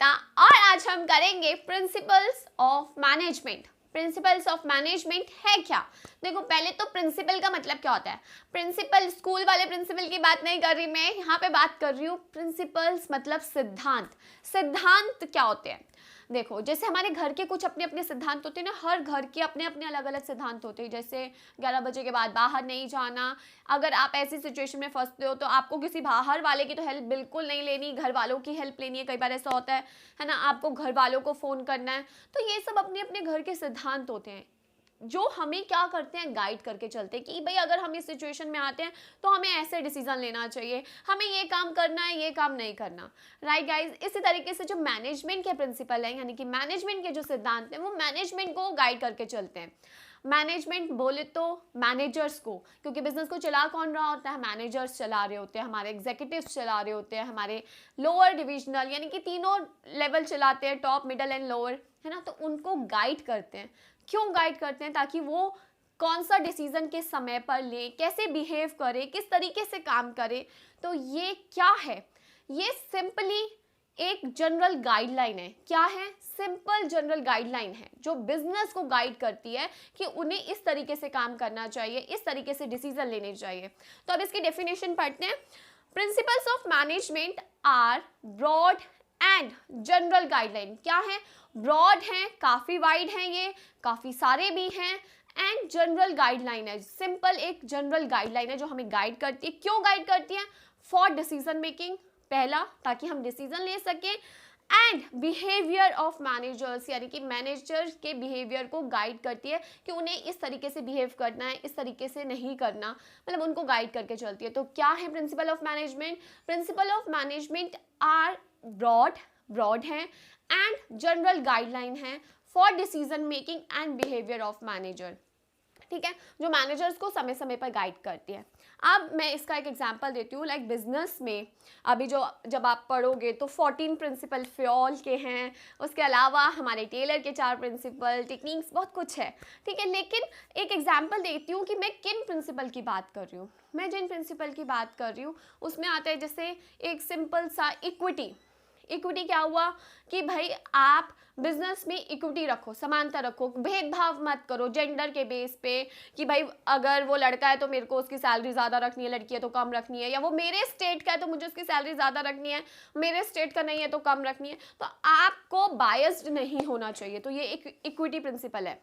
बेटा, और आज हम करेंगे principles of management. Principles of management है क्या? देखो, पहले तो प्रिंसिपल का मतलब क्या होता है। प्रिंसिपल स्कूल वाले प्रिंसिपल की बात नहीं कर रही मैं, यहाँ पे बात कर रही हूँ प्रिंसिपल्स मतलब सिद्धांत। सिद्धांत क्या होते हैं? देखो, जैसे हमारे घर के कुछ अपने अपने सिद्धांत होते हैं ना, हर घर के अपने अपने अलग अलग सिद्धांत होते हैं। जैसे 11 बजे के बाद बाहर नहीं जाना, अगर आप ऐसी सिचुएशन में फंसते हो तो आपको किसी बाहर वाले की तो हेल्प बिल्कुल नहीं लेनी, घर वालों की हेल्प लेनी है। कई बार ऐसा होता है ना, आपको घर वालों को फ़ोन करना है। तो ये सब अपने अपने घर के सिद्धांत होते हैं जो हमें क्या करते हैं, गाइड करके चलते हैं कि भाई अगर हम इस सिचुएशन में आते हैं तो हमें ऐसे डिसीजन लेना चाहिए, हमें ये काम करना है, ये काम नहीं करना। राइट गाइज, इसी तरीके से जो मैनेजमेंट के प्रिंसिपल हैं, यानी कि मैनेजमेंट के जो सिद्धांत हैं, वो मैनेजमेंट को गाइड करके चलते हैं। मैनेजमेंट बोले तो मैनेजर्स को, क्योंकि बिजनेस को चला कौन रहा होता है? मैनेजर्स चला रहे होते हैं, हमारे एग्जीक्यूटिव्स चला रहे होते हैं, हमारे लोअर डिविजनल यानी कि तीनों लेवल चलाते हैं, टॉप, मिडल एंड लोअर, है ना। तो उनको गाइड करते हैं। क्यों गाइड करते हैं? ताकि वो कौन सा डिसीजन के समय पर ले, कैसे बिहेव करे, किस तरीके से काम करे। तो ये क्या है? ये सिंपली एक जनरल गाइडलाइन है। क्या है? सिंपल जनरल गाइडलाइन है जो बिजनेस को गाइड करती है कि उन्हें इस तरीके से काम करना चाहिए, इस तरीके से डिसीजन लेने चाहिए। तो अब इसकी डेफिनेशन पढ़ते हैं। Principles of management are broad and general guideline. क्या है? ब्रॉड है, काफी वाइड है, ये काफी सारे भी हैं, एंड जनरल गाइडलाइन है। सिंपल एक जनरल गाइडलाइन है जो हमें गाइड करती है। क्यों गाइड करती है? फॉर डिसीजन मेकिंग, पहला, ताकि हम डिसीजन ले सकें, एंड बिहेवियर ऑफ मैनेजर्स, यानी कि मैनेजर्स के बिहेवियर को गाइड करती है कि उन्हें इस तरीके से बिहेव करना है, इस तरीके से नहीं करना, मतलब उनको गाइड करके चलती है। तो क्या है principle of management? Principle of management are broad है एंड जनरल गाइडलाइन है for decision making and behaviour of manager. ठीक है, जो मैनेजर्स को समय समय पर गाइड करती है। अब मैं इसका एक एग्जांपल देती हूँ। लाइक बिजनेस में अभी जब आप पढ़ोगे तो 14 प्रिंसिपल फ्योल के हैं, उसके अलावा हमारे टेलर के 4 प्रिंसिपल, टेक्निक्स, बहुत कुछ है। ठीक है, लेकिन एक एग्जांपल देती हूँ कि मैं किन प्रिंसिपल की बात कर रही हूँ। मैं जिन प्रिंसिपल की बात कर रही हूँ उसमें आता है जैसे एक सिंपल सा इक्विटी। इक्विटी क्या हुआ कि भाई आप बिजनेस में इक्विटी रखो, समानता रखो, भेदभाव मत करो जेंडर के बेस पे कि भाई अगर वो लड़का है तो मेरे को उसकी सैलरी ज़्यादा रखनी है, लड़की है तो कम रखनी है, या वो मेरे स्टेट का है तो मुझे उसकी सैलरी ज़्यादा रखनी है, मेरे स्टेट का नहीं है तो कम रखनी है। तो आपको बायस्ड नहीं होना चाहिए। तो ये एक इक्विटी प्रिंसिपल है।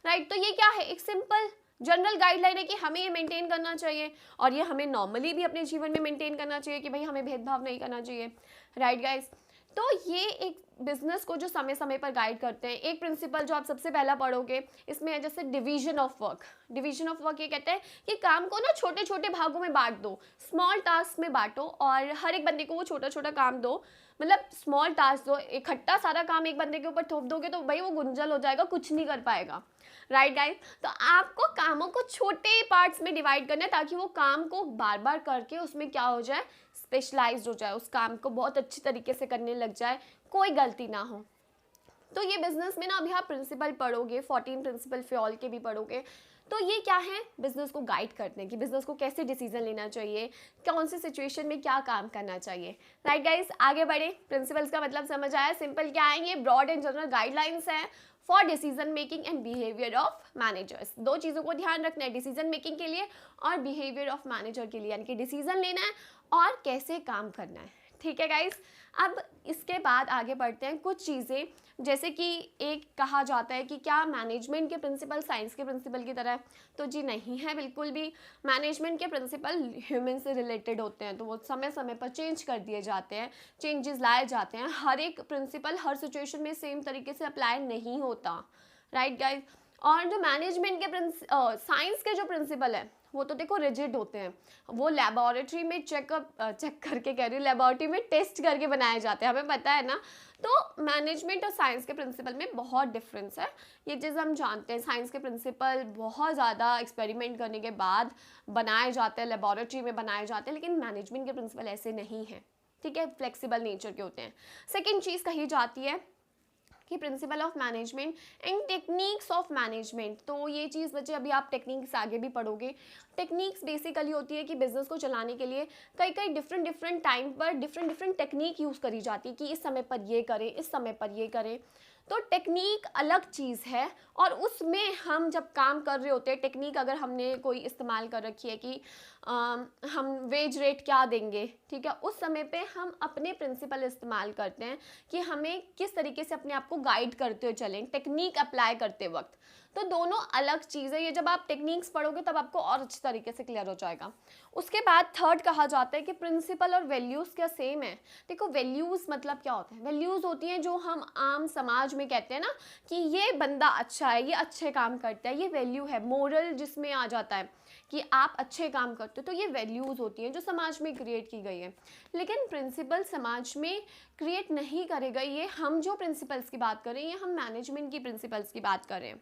राइट, तो ये क्या है? एक सिंपल जनरल गाइडलाइन है कि हमें ये मेंटेन करना चाहिए, और ये हमें नॉर्मली भी अपने जीवन में मेंटेन करना चाहिए कि भाई हमें भेदभाव नहीं करना चाहिए। राइट गाइज, तो ये एक बिजनेस को जो समय समय पर गाइड करते हैं। एक प्रिंसिपल जो आप सबसे पहला पढ़ोगे इसमें है जैसे division of work. Division of work ये कहते हैं कि काम को ना छोटे छोटे भागों में बांट दो, स्मॉल टास्क में बांटो, और हर एक बंदे को वो छोटा छोटा काम दो, मतलब स्मॉल टास्क दो। इकट्ठा सारा काम एक बंदे के ऊपर थोप दोगे तो भाई वो गुंजल हो जाएगा, कुछ नहीं कर पाएगा। राइट गाइस, तो आपको कामों को छोटे पार्ट्स में डिवाइड करना है ताकि वो काम को बार बार करके उसमें क्या हो जाए, स्पेशलाइज्ड हो जाए, उस काम को बहुत अच्छी तरीके से करने लग जाए, कोई गलती ना हो। तो ये बिजनेस में ना अभी आप प्रिंसिपल पढ़ोगे, 14 प्रिंसिपल फ्योल के भी पढ़ोगे। तो ये क्या है? बिजनेस को गाइड करते हैं कि बिजनेस को कैसे डिसीजन लेना चाहिए, कौन सी सिचुएशन में क्या काम करना चाहिए। राइट गाइस, आगे बढ़े। प्रिंसिपल्स का मतलब समझ आया। सिंपल क्या है? ये ब्रॉड एंड जनरल गाइडलाइंस है for decision making and behaviour of managers. दो चीज़ों को ध्यान रखना है, डिसीजन मेकिंग के लिए और बिहेवियर ऑफ मैनेजर के लिए, यानी कि डिसीजन लेना है और कैसे काम करना है। ठीक है गाइस, अब इसके बाद आगे बढ़ते हैं। कुछ चीज़ें जैसे कि एक कहा जाता है कि क्या मैनेजमेंट के प्रिंसिपल साइंस के प्रिंसिपल की तरह है? तो जी नहीं है, बिल्कुल भी। मैनेजमेंट के प्रिंसिपल ह्यूमन से रिलेटेड होते हैं, तो वो समय समय पर चेंज कर दिए जाते हैं, चेंजेस लाए जाते हैं। हर एक प्रिंसिपल हर सिचुएशन में सेम तरीके से अप्लाई नहीं होता। राइट गाइज, और जो मैनेजमेंट के साइंस के जो प्रिंसिपल है वो तो देखो रिजिड होते हैं, वो लेबोरेटरी में चेक करके कह रही हूँ, लेबोरेटरी में टेस्ट करके बनाए जाते हैं, हमें पता है ना। तो मैनेजमेंट और साइंस के प्रिंसिपल में बहुत डिफरेंस है, ये चीज़ हम जानते हैं। साइंस के प्रिंसिपल बहुत ज़्यादा एक्सपेरिमेंट करने के बाद बनाए जाते हैं, लेबोरेटरी में बनाए जाते हैं, लेकिन मैनेजमेंट के प्रिंसिपल ऐसे नहीं हैं। ठीक है, फ्लेक्सिबल नेचर के होते हैं। सेकेंड चीज़ कही जाती है कि principal of management and techniques of management. तो ये चीज़ बच्चे अभी आप टेक्निक्स आगे भी पढ़ोगे। टेक्निक्स बेसिकली होती है कि बिजनेस को चलाने के लिए कई कई डिफरेंट टाइम पर डिफरेंट टेक्निक यूज़ करी जाती है कि इस समय पर ये करें, इस समय पर ये करें। तो टेक्निक अलग चीज़ है और उसमें हम जब काम कर रहे होते हैं, टेक्निक अगर हमने कोई इस्तेमाल कर रखी है कि हम वेज रेट क्या देंगे, ठीक है, उस समय पे हम अपने प्रिंसिपल इस्तेमाल करते हैं कि हमें किस तरीके से अपने आप को गाइड करते हुए चलें टेक्निक अप्लाई करते वक्त। तो दोनों अलग चीज़ है, ये जब आप टेक्निक्स पढ़ोगे तब आपको और अच्छे तरीके से क्लियर हो जाएगा। उसके बाद थर्ड कहा जाता है कि प्रिंसिपल और वैल्यूज़ क्या सेम है। देखो वैल्यूज़ मतलब क्या होता है, वैल्यूज़ होती हैं जो हम आम समाज में कहते हैं ना कि ये बंदा अच्छा है, ये अच्छे काम करता है, ये वैल्यू है। मोरल जिसमें आ जाता है कि आप अच्छे काम करते हो, तो ये वैल्यूज़ होती हैं जो समाज में क्रिएट की गई है। लेकिन प्रिंसिपल समाज में क्रिएट नहीं करे गए। ये हम जो प्रिंसिपल्स की बात कर रहे हैं, ये हम मैनेजमेंट की प्रिंसिपल्स की बात कर रहे हैं,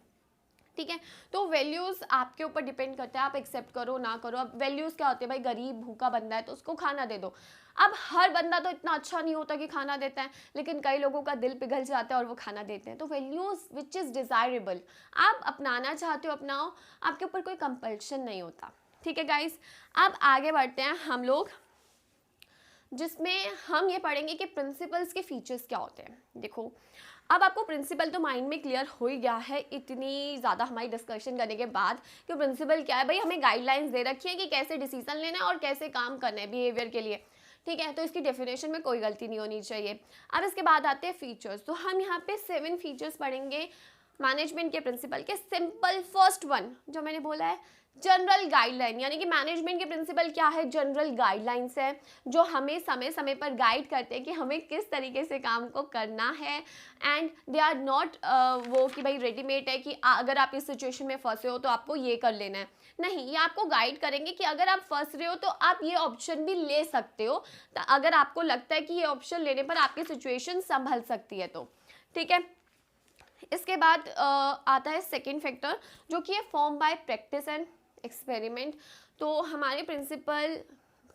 ठीक है। तो वैल्यूज़ आपके ऊपर डिपेंड करता है, आप एक्सेप्ट करो ना करो। अब वैल्यूज़ क्या होते हैं, भाई गरीब भूखा बंदा है तो उसको खाना दे दो। अब हर बंदा तो इतना अच्छा नहीं होता कि खाना देता है, लेकिन कई लोगों का दिल पिघल जाता है और वो खाना देते हैं। तो वैल्यूज़ विच इज़ डिज़ायरेबल, आप अपनाना चाहते हो अपनाओ, आपके ऊपर कोई कंपल्शन नहीं होता, ठीक है गाइस। अब आगे बढ़ते हैं हम लोग, जिसमें हम ये पढ़ेंगे कि प्रिंसिपल्स के फीचर्स क्या होते हैं। देखो अब आपको प्रिंसिपल तो माइंड में क्लियर हो ही गया है इतनी ज़्यादा हमारी डिस्कशन करने के बाद कि प्रिंसिपल क्या है। भाई हमें गाइडलाइंस दे रखी है कि कैसे डिसीजन लेना है और कैसे काम करना है बिहेवियर के लिए, ठीक है। तो इसकी डेफिनेशन में कोई गलती नहीं होनी चाहिए। अब इसके बाद आते हैं फीचर्स। तो हम यहाँ पे 7 फीचर्स पढ़ेंगे मैनेजमेंट के प्रिंसिपल के। सिंपल फर्स्ट वन जो मैंने बोला है, जनरल गाइडलाइन, यानी कि मैनेजमेंट के प्रिंसिपल क्या है, जनरल गाइडलाइंस है जो हमें समय समय पर गाइड करते हैं कि हमें किस तरीके से काम को करना है। एंड दे आर नॉट वो कि भाई रेडीमेड है कि अगर आप इस सिचुएशन में फंसे हो तो आपको ये कर लेना है, नहीं, ये आपको गाइड करेंगे कि अगर आप फंस रहे हो तो आप ये ऑप्शन भी ले सकते हो, अगर आपको लगता है कि ये ऑप्शन लेने पर आपकी सिचुएशन संभल सकती है तो, ठीक है। इसके बाद आता है सेकेंड फैक्टर जो कि है form by practice and experiment. तो हमारे प्रिंसिपल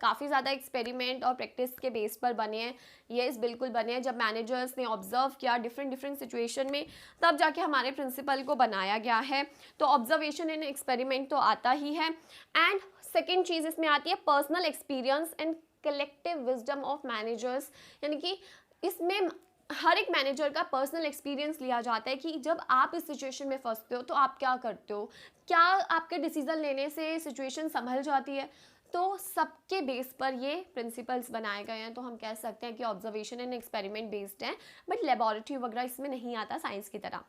काफ़ी ज़्यादा एक्सपेरिमेंट और प्रैक्टिस के बेस पर बने हैं। यस बिल्कुल बने हैं, जब मैनेजर्स ने ऑब्जर्व किया डिफरेंट सिचुएशन में तब जाके हमारे प्रिंसिपल को बनाया गया है। तो ऑब्जर्वेशन एंड एक्सपेरिमेंट तो आता ही है। एंड सेकेंड चीज़ इसमें आती है personal experience and collective wisdom of managers, यानी कि इसमें हर एक मैनेजर का पर्सनल एक्सपीरियंस लिया जाता है कि जब आप इस सिचुएशन में फंसते हो तो आप क्या करते हो, क्या आपके डिसीजन लेने से सिचुएशन संभल जाती है। तो सबके बेस पर ये प्रिंसिपल्स बनाए गए हैं। तो हम कह सकते हैं कि ऑब्जर्वेशन एंड एक्सपेरिमेंट बेस्ड है, बट लेबोरेटरी वगैरह इसमें नहीं आता साइंस की तरह।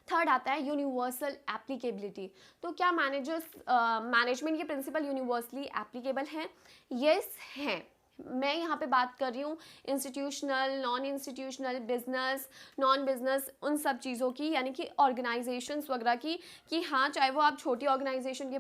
थर्ड आता है यूनिवर्सल एप्लीकेबिलिटी। तो क्या मैनेजमेंट के प्रिंसिपल यूनिवर्सली एप्लीकेबल हैं? यस हैं। मैं यहाँ पे बात कर रही हूँ institutional, non institutional, business, non business, उन सब चीज़ों की, यानी कि ऑर्गेनाइजेशंस वगैरह की, कि हाँ चाहे वो आप छोटी ऑर्गेनाइजेशन की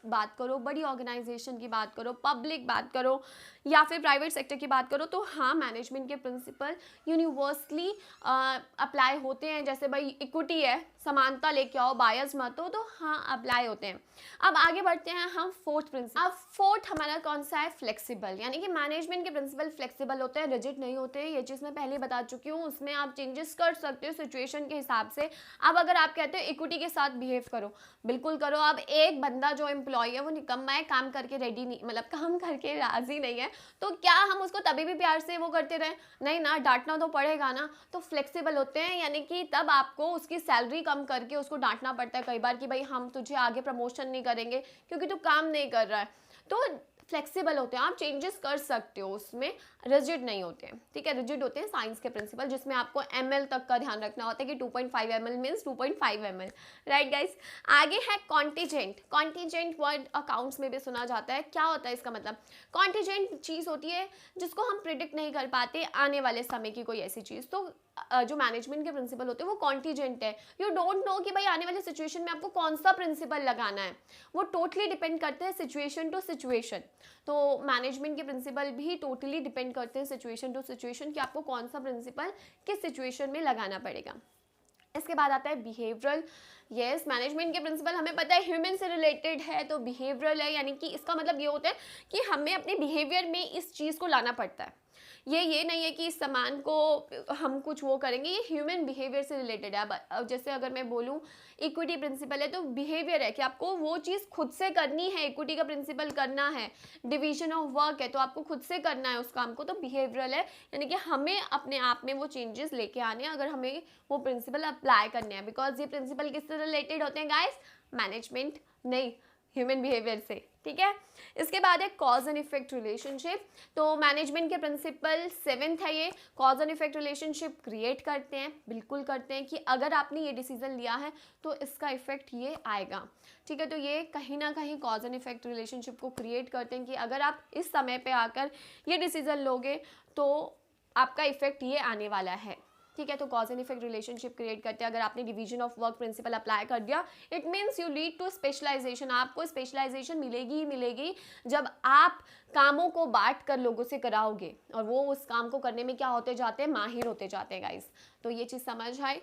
बात करो, बड़ी ऑर्गेनाइजेशन की बात करो, पब्लिक बात करो या फिर प्राइवेट सेक्टर की बात करो, तो हाँ मैनेजमेंट के प्रिंसिपल यूनिवर्सली अप्लाई होते हैं। जैसे भाई इक्विटी है, समानता लेके आओ, बायस मत हो, तो हाँ अप्लाई होते हैं। अब आगे बढ़ते हैं हम फोर्थ प्रिंसिपल। अब फोर्थ हमारा कौन सा है, फ्लेक्सिबल, यानी कि मैनेजमेंट के प्रिंसिपल फ्लेक्सिबल होते हैं, रिजिड नहीं होते। ये चीज़ मैं पहले बता चुकी हूँ, उसमें आप चेंजेस कर सकते हो सिचुएशन के हिसाब से। अब अगर आप कहते हो इक्विटी के साथ बिहेव करो, बिल्कुल करो। अब एक बंदा जो एम्प्लॉय है वो निकम्मा है, काम करके रेडी नहीं, मतलब काम करके राजी नहीं है, तो क्या हम उसको तभी भी प्यार से वो करते रहे? नहीं ना, डांटना तो पड़ेगा ना। तो फ्लेक्सिबल होते हैं, यानी कि तब आपको उसकी सैलरी कम करके उसको डांटना पड़ता है कई बार कि भाई हम तुझे आगे प्रमोशन नहीं करेंगे क्योंकि तू काम नहीं कर रहा है। तो फ्लेक्सिबल होते हैं, आप चेंजेस कर सकते हो, उसमें रिजिड नहीं होते हैं, ठीक है। रिजिड होते हैं साइंस के प्रिंसिपल, जिसमें आपको ml तक का ध्यान रखना होता है कि 2.5 ml means 2.5 ml, right guys. आगे है कॉन्टीजेंट। कॉन्टीजेंट वर्ड अकाउंट्स में भी सुना जाता है। क्या होता है इसका मतलब? कॉन्टीजेंट चीज़ होती है जिसको हम प्रिडिक्ट नहीं कर पाते, आने वाले समय की कोई ऐसी चीज़। तो जो मैनेजमेंट के प्रिंसिपल होते हैं वो कॉन्टीजेंट है। यू डोंट नो कि भाई आने वाले सिचुएशन में आपको कौन सा प्रिंसिपल लगाना है, वो टोटली डिपेंड करते हैं सिचुएशन टू सिचुएशन। तो मैनेजमेंट के प्रिंसिपल भी टोटली डिपेंड करते हैं सिचुएशन टू सिचुएशन कि आपको कौन सा प्रिंसिपल किस सिचुएशन में लगाना पड़ेगा। इसके बाद आता है बिहेवियरल। यस, मैनेजमेंट के प्रिंसिपल हमें पता है ह्यूमन से रिलेटेड है, तो बिहेवियरल है, यानी कि इसका मतलब ये होता है कि हमें अपने बिहेवियर में इस चीज़ को लाना पड़ता है ये नहीं है कि इस सामान को हम कुछ वो करेंगे, ये ह्यूमन बिहेवियर से रिलेटेड है। अब जैसे अगर मैं बोलूँ इक्विटी प्रिंसिपल है, तो बिहेवियर है कि आपको वो चीज़ खुद से करनी है, इक्विटी का प्रिंसिपल करना है, डिवीजन ऑफ वर्क है तो आपको खुद से करना है उस काम को, तो बिहेवियरल है, यानी कि हमें अपने आप में वो चेंजेस लेके आने हैं अगर हमें वो प्रिंसिपल अप्लाई करने हैं। बिकॉज ये प्रिंसिपल किससे रिलेटेड होते हैं गाइस? मैनेजमेंट नहीं, ह्यूमन बिहेवियर से, ठीक है। इसके बाद है कॉज एंड इफेक्ट रिलेशनशिप। तो मैनेजमेंट के प्रिंसिपल 7th है ये, cause and effect relationship create करते हैं, बिल्कुल करते हैं कि अगर आपने ये डिसीजन लिया है तो इसका इफेक्ट ये आएगा, ठीक है। तो ये कहीं ना कहीं कॉज एंड इफेक्ट रिलेशनशिप को क्रिएट करते हैं कि अगर आप इस समय पे आकर ये डिसीजन लोगे तो आपका इफेक्ट ये आने वाला है, ठीक है। तो cause and effect relationship create करते हैं। अगर आपने division of work principle apply कर दिया, it means you lead to specialisation. आपको स्पेशलाइजेशन मिलेगी ही मिलेगी जब आप कामों को बांट कर लोगों से कराओगे और वो उस काम को करने में क्या होते जाते हैं? माहिर होते जाते हैं गाइस। तो ये चीज़ समझ आए।